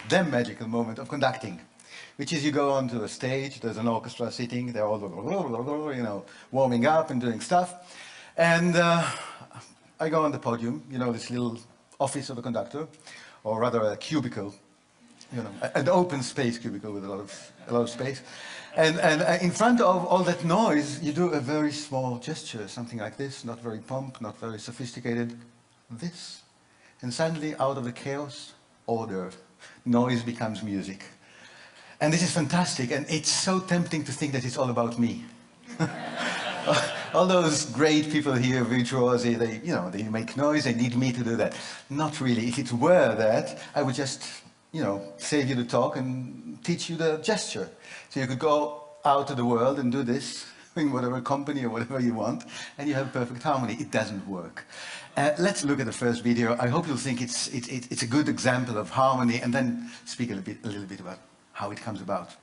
The magical moment of conducting, which is you go onto a stage, there's an orchestra sitting, they're all, you know, warming up and doing stuff. And I go on the podium, you know, this little office of a conductor, or rather a cubicle, you know, an open space cubicle with a lot of space. And in front of all that noise, you do a very small gesture, something like this, not very pomp, not very sophisticated, this. And suddenly, out of the chaos, order. Noise becomes music. And this is fantastic, and it's so tempting to think that it's all about me. All those great people here, virtuosi, they make noise, they need me to do that. Not really. If it were that, I would just, save you the talk and teach you the gesture. So you could go out to the world and do this in whatever company or whatever you want, and you have perfect harmony. It doesn't work. Let's look at the first video. I hope you'll think it's a good example of harmony, and then speak a little bit about how it comes about.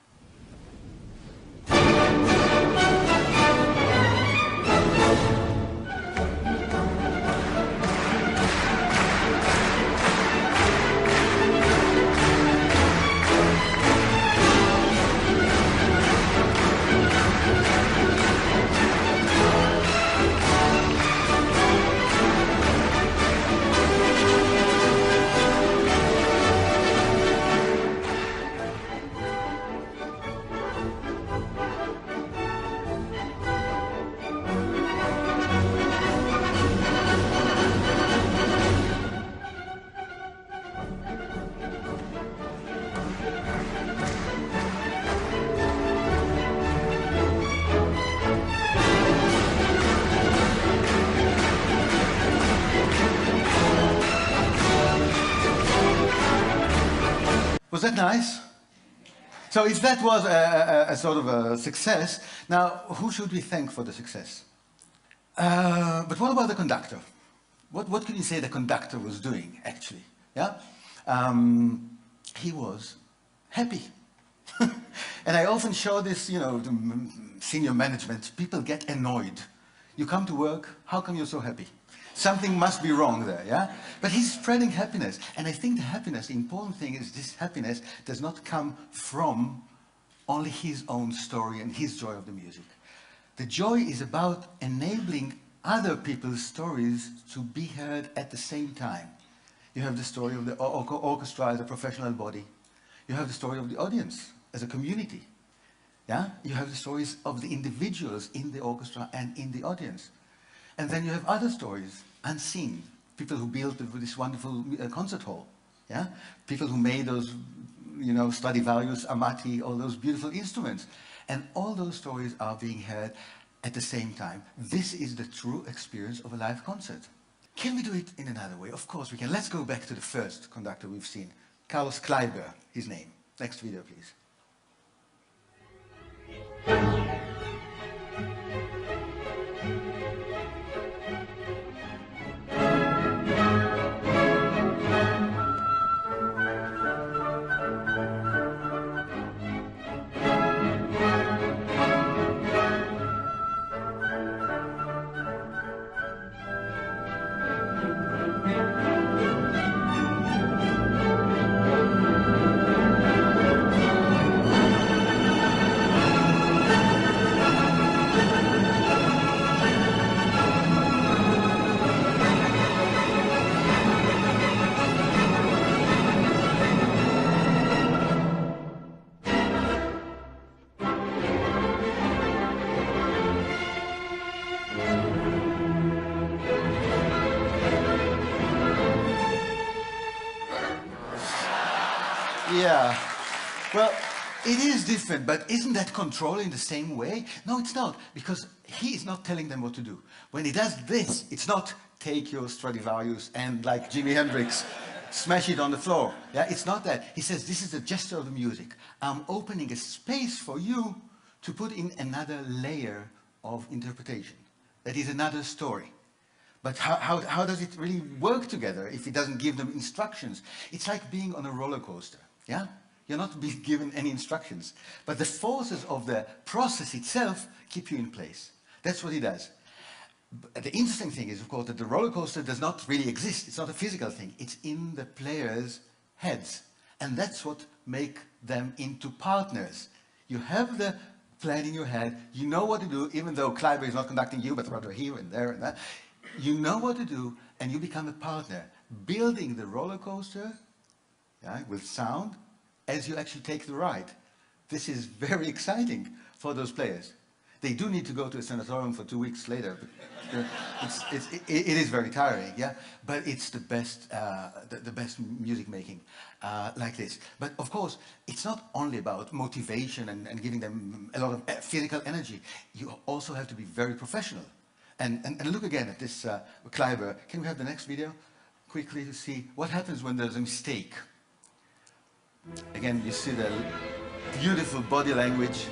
Was that nice? So if that was a sort of a success, now who should we thank for the success? But what about the conductor? What can you say the conductor was doing, actually? Yeah? He was happy. And I often show this, to senior management. People get annoyed. You come to work, how come you're so happy? Something must be wrong there, yeah? But he's spreading happiness. And I think the happiness, the important thing is this happiness does not come from only his own story and his joy of the music. The joy is about enabling other people's stories to be heard at the same time. You have the story of the orchestra as a professional body. You have the story of the audience as a community. Yeah? You have the stories of the individuals in the orchestra and in the audience. And then you have other stories, unseen. People who built this wonderful concert hall. Yeah? People who made those, Stradivarius, Amati, all those beautiful instruments. And all those stories are being heard at the same time. This is the true experience of a live concert. Can we do it in another way? Of course we can. Let's go back to the first conductor we've seen. Carlos Kleiber, his name. Next video, please. Yeah, well, it is different, but isn't that control in the same way? No, it's not, because he is not telling them what to do. When he does this, it's not take your Stradivarius and, like Jimi Hendrix, smash it on the floor. Yeah, it's not that. He says, this is a gesture of the music. I'm opening a space for you to put in another layer of interpretation. That is another story. But how does it really work together if it doesn't give them instructions? It's like being on a roller coaster, yeah? You're not being given any instructions. But the forces of the process itself keep you in place. That's what it does. But the interesting thing is, of course, that the roller coaster does not really exist. It's not a physical thing. It's in the players' heads. And that's what makes them into partners. You have the plan in your head. You know what to do, even though Kleiber is not conducting you, but rather here and there and that. You know what to do, and you become a partner, building the roller coaster, yeah, with sound as you actually take the ride. This is very exciting for those players. They do need to go to a sanatorium for 2 weeks later. But it is very tiring, yeah. But it's the best music making like this. But of course, it's not only about motivation and giving them a lot of physical energy. You also have to be very professional. And look again at this Kleiber. Can we have the next video quickly to see what happens when there's a mistake? Again, you see the beautiful body language.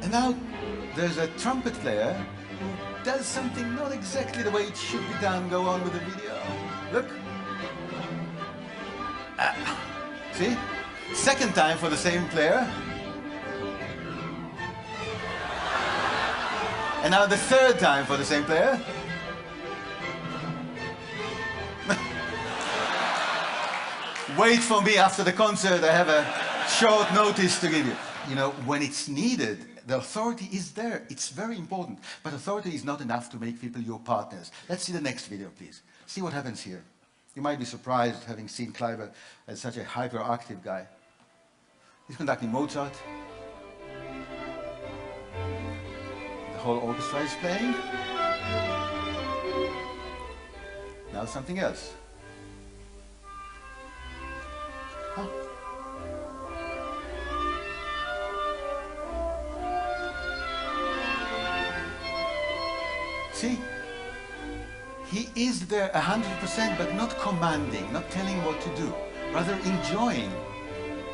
And now there's a trumpet player who does something not exactly the way it should be done. Go on with the video. Look. See? Second time for the same player. And now the third time for the same player. Wait for me after the concert. I have a short notice to give you. You know, when it's needed, the authority is there. It's very important. But authority is not enough to make people your partners. Let's see the next video, please. See what happens here. You might be surprised having seen Kleiber as such a hyperactive guy. He's conducting Mozart. The whole orchestra is playing. Now something else. Huh. See? He is there 100%, but not commanding, not telling what to do, rather enjoying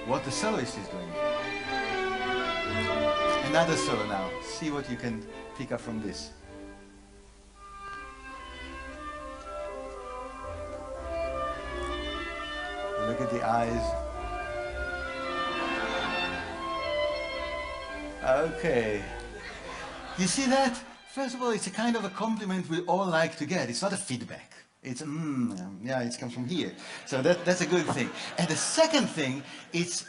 what the soloist is doing. Another solo now. See what you can pick up from this. Look at the eyes. Okay. You see that? First of all, it's a kind of a compliment we all like to get. It's not a feedback. It's, yeah, it comes from here. So that's a good thing. And the second thing, it's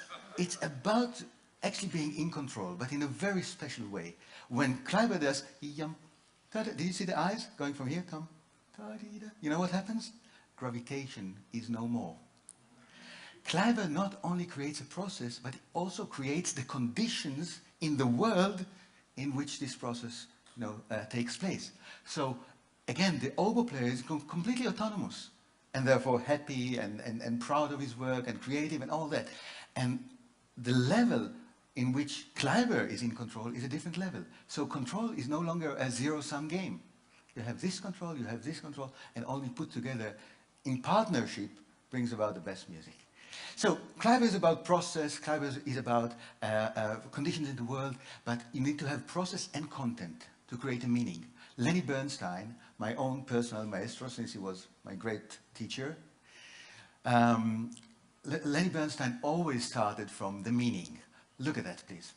about actually being in control, but in a very special way. When Kleiber does, do you see the eyes going from here? Come, you know what happens? Gravitation is no more. Kleiber not only creates a process, but it also creates the conditions in the world in which this process takes place. So again, the oboe player is completely autonomous and therefore happy and proud of his work and creative and all that. And the level in which Kleiber is in control is a different level. So control is no longer a zero-sum game. You have this control, and all you put together in partnership brings about the best music. So Kleiber is about process, Kleiber is about conditions in the world, but you need to have process and content to create a meaning. Lenny Bernstein, my own personal maestro, since he was my great teacher, Lenny Bernstein always started from the meaning. Look at that, please.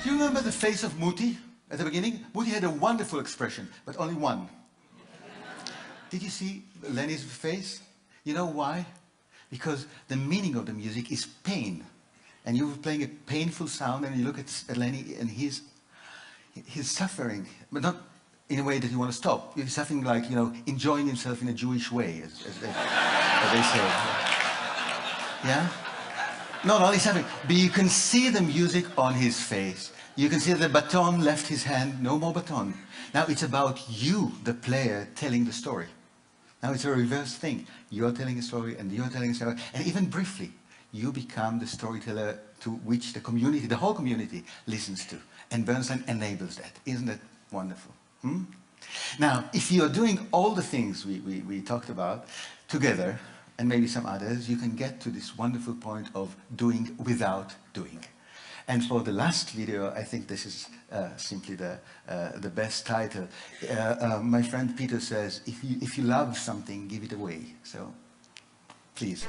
Remember the face of Muti? At the beginning, Woody had a wonderful expression, but only one. Did you see Lenny's face? You know why? Because the meaning of the music is pain. And you were playing a painful sound, and you look at Lenny, and he's suffering, but not in a way that you want to stop. He's suffering like, you know, enjoying himself in a Jewish way, as they say. Yeah? Not only suffering, but you can see the music on his face. You can see the baton left his hand, no more baton. Now it's about you, the player, telling the story. Now it's a reverse thing. You're telling a story, and you're telling a story, and even briefly, you become the storyteller to which the community, the whole community, listens to. And Bernstein enables that. Isn't that wonderful? Hmm? Now, if you're doing all the things we talked about together, and maybe some others, you can get to this wonderful point of doing without doing. And for the last video, I think this is simply the best title. My friend Peter says, if you love something, give it away. So, please.